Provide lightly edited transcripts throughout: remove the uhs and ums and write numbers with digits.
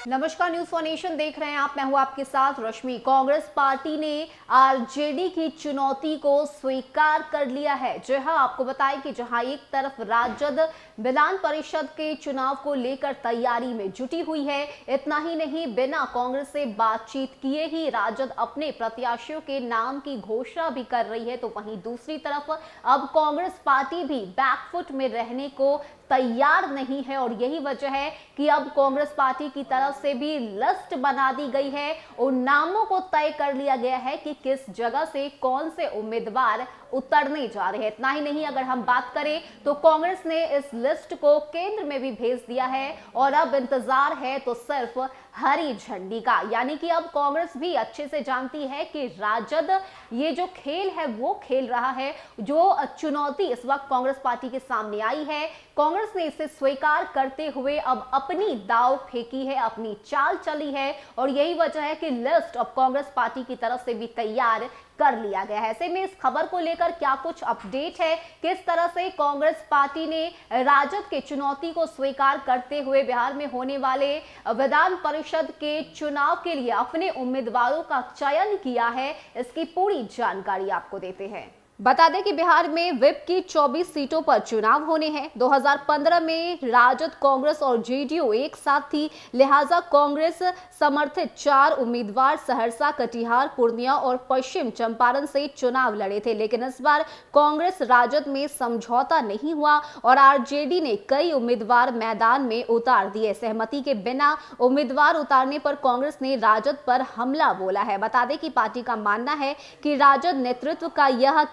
नमस्कार, news for nation देख रहे हैं आप। मैं हूं आपके साथ रश्मि। कांग्रेस पार्टी ने आरजेडी की चुनौती को स्वीकार कर लिया है। जी हां, आपको बताएं कि जहां एक तरफ राजद विधान परिषद के चुनाव को लेकर तैयारी में जुटी हुई है, इतना ही नहीं, बिना कांग्रेस से बातचीत किए ही राजद अपने प्रत्याशियों के नाम की घोषणा भी कर रही है, तो वहीं दूसरी तरफ अब कांग्रेस पार्टी भी बैकफुट में रहने को तैयार नहीं है। और यही वजह है कि अब कांग्रेस पार्टी की तरफ से भी लिस्ट बना दी गई है। उन नामों को तय कर लिया गया है कि किस जगह से कौन से उम्मीदवार उतरने जा रहे हैं। इतना ही नहीं, अगर हम बात करें तो कांग्रेस ने इस लिस्ट को केंद्र में भी भेज दिया है और अब इंतजार है तो सिर्फ हरी झंडी का। यानी कि अब कांग्रेस भी अच्छे से जानती है कि राजद ये जो खेल है वो खेल रहा है। जो चुनौती इस वक्त कांग्रेस पार्टी के सामने आई है, कांग्रेस ने इसे स्वीकार करते हुए अब अपनी दाव फेंकी है, अपनी चाल चली है। और यही वजह है कि लिस्ट अब कांग्रेस पार्टी की तरफ से भी तैयार कर लिया गया है। ऐसे में इस खबर को लेकर क्या कुछ अपडेट है, किस तरह से कांग्रेस पार्टी ने राजद के चुनौती को स्वीकार करते हुए बिहार में होने वाले विधान परिषद के चुनाव के लिए अपने उम्मीदवारों का चयन किया है, इसकी पूरी जानकारी आपको देते हैं। बता दें कि बिहार में विप की 24 सीटों पर चुनाव होने हैं। 2015 में राजद, कांग्रेस और जेडीयू एक साथ थी, लिहाजा कांग्रेस समर्थित 4 उम्मीदवार सहरसा, कटिहार, पूर्णिया और पश्चिम चंपारण से चुनाव लड़े थे। लेकिन इस बार कांग्रेस राजद में समझौता नहीं हुआ और आरजेडी ने कई उम्मीदवार मैदान में उतार दिए। सहमति के बिना उम्मीदवार उतारने पर कांग्रेस ने राजद पर हमला बोला है। बता दें कि पार्टी का मानना है कि राजद नेतृत्व का यह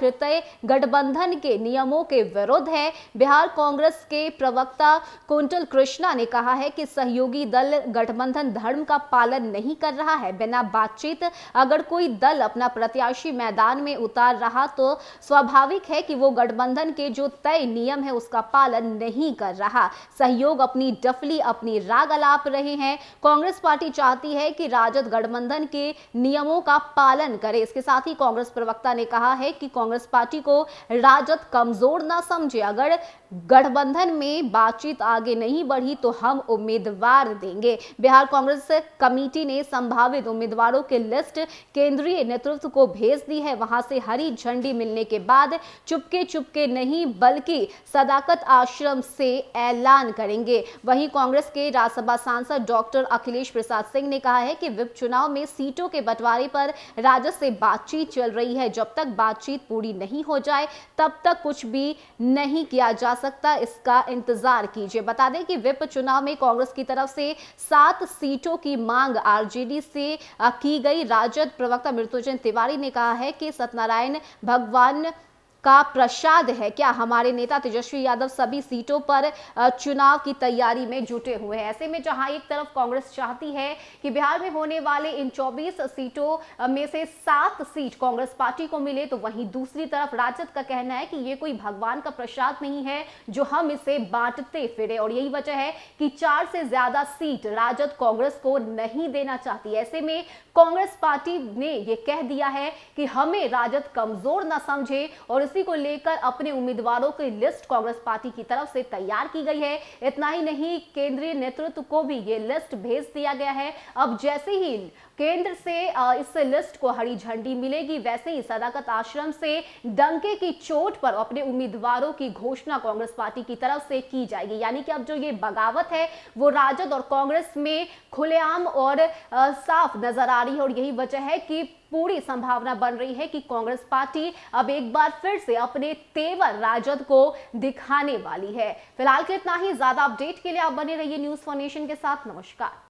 गठबंधन के नियमों के विरुद्ध है। बिहार कांग्रेस के प्रवक्ता कुंतल कृष्णा ने कहा है कि सहयोगी दल गठबंधन धर्म का पालन नहीं कर रहा है। बिना बातचीत अगर कोई दल अपना प्रत्याशी मैदान में उतार रहा तो स्वाभाविक है कि वो गठबंधन के जो तय नियम है उसका पालन नहीं कर रहा। सहयोग अपनी डफली, अपनी राग अलाप रहे हैं। कांग्रेस पार्टी चाहती है कि राजद गठबंधन के नियमों का पालन करे। इसके साथ ही कांग्रेस प्रवक्ता ने कहा है कि कांग्रेस पार्टी को राजद कमजोर ना समझे। अगर गठबंधन में बातचीत आगे नहीं बढ़ी तो हम उम्मीदवार देंगे। बिहार कांग्रेस कमेटी ने संभावित उम्मीदवारों की लिस्ट केंद्रीय नेतृत्व को भेज दी है। वहां से हरी झंडी मिलने के बाद चुपके चुपके नहीं बल्कि सदाकत आश्रम से ऐलान करेंगे। वहीं कांग्रेस के राज्यसभा सांसद डॉक्टर अखिलेश प्रसाद सिंह ने कहा है कि विप चुनाव में सीटों के बंटवारे पर राजद से बातचीत चल रही है। जब तक बातचीत पूरी नहीं हो जाए तब तक कुछ भी नहीं किया जा सकता, इसका इंतजार कीजिए। बता दें कि विप चुनाव में कांग्रेस की तरफ से 7 सीटों की मांग आरजेडी से की गई। राजद प्रवक्ता मृत्युंजय तिवारी ने कहा है कि सत्यनारायण भगवान का प्रसाद है क्या। हमारे नेता तेजस्वी यादव सभी सीटों पर चुनाव की तैयारी में जुटे हुए हैं। ऐसे में जहां एक तरफ कांग्रेस चाहती है कि बिहार में होने वाले इन 24 सीटों में से 7 सीट कांग्रेस पार्टी को मिले, तो वहीं दूसरी तरफ राजद का कहना है कि ये कोई भगवान का प्रसाद नहीं है जो हम इसे बांटते फिरे। और यही वजह है कि 4 से ज्यादा सीट राजद कांग्रेस को नहीं देना चाहती। ऐसे में कांग्रेस पार्टी ने यह कह दिया है कि हमें राजद कमजोर न समझे और इसी को लेकर अपने उम्मीदवारों की लिस्ट कांग्रेस पार्टी की तरफ से तैयार की गई है। इतना ही नहीं, केंद्रीय नेतृत्व को भी ये लिस्ट भेज दिया गया है। अब जैसे ही केंद्र से इस लिस्ट को हरी झंडी मिलेगी, वैसे ही सदाकत आश्रम से डंके की चोट पर अपने उम्मीदवारों की घोषणा कांग्रेस पार्टी की तरफ से की जाएगी। यानी कि अब जो ये बगावत है वो राजद और कांग्रेस में खुलेआम और साफ नजर आ रही है। और यही वजह है कि पूरी संभावना बन रही है कि कांग्रेस पार्टी अब एक बार फिर से अपने तेवर राजद को दिखाने वाली है। फिलहाल के इतना ही। ज्यादा अपडेट के लिए आप बने रहिए न्यूज फॉर नेशन के साथ। नमस्कार।